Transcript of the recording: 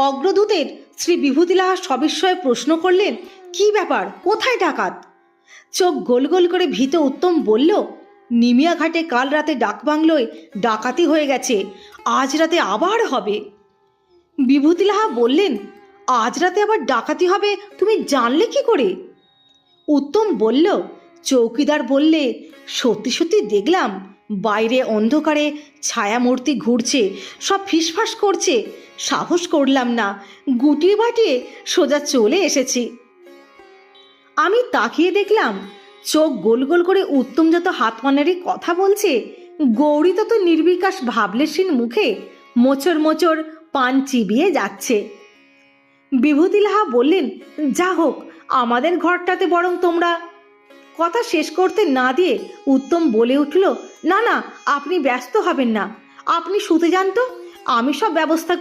অগ্রদূতের শ্রী বিভূতিলাহা সবিস্ময়ে প্রশ্ন করলেন, কি ব্যাপার, কোথায় ডাকাত? চোখ গোল গোল করে ভীত উত্তম বলল, নিমিয়াঘাটে কাল রাতে ডাকবাংলোয় ডাকাতি হয়ে গেছে, আজ রাতে আবার হবে। বিভূতিলাহা বললেন, আজ রাতে আবার ডাকাতি হবে তুমি জানলে কি করে? উত্তম বলল, চৌকিদার বললে, সত্যি সত্যি দেখলাম বাইরে অন্ধকারে ছায়ামূর্তি ঘুরছে, সব ফিসফাস করছে, সাহস করলাম না, গুটিয়ে বাটিয়ে সোজা চলে এসেছি। আমি তাকিয়ে দেখলাম, চোখ গোল গোল করে উত্তম যত হাতমানারি কথা বলছে, গৌরী তত নির্বিকাশ ভাবলেশীন মুখে মোচড় মোচড় পান চিবিয়ে যাচ্ছে। বিভূতিলাহা বললেন, যা হোক, আমাদের ঘরটাতে বরং তোমরা। কথা শেষ করতে না দিয়ে উত্তম বলে উঠল, না না, আপনি ব্যস্ত হবেন না, আপনি শুতে যান তো, আমি সব ব্যবস্থা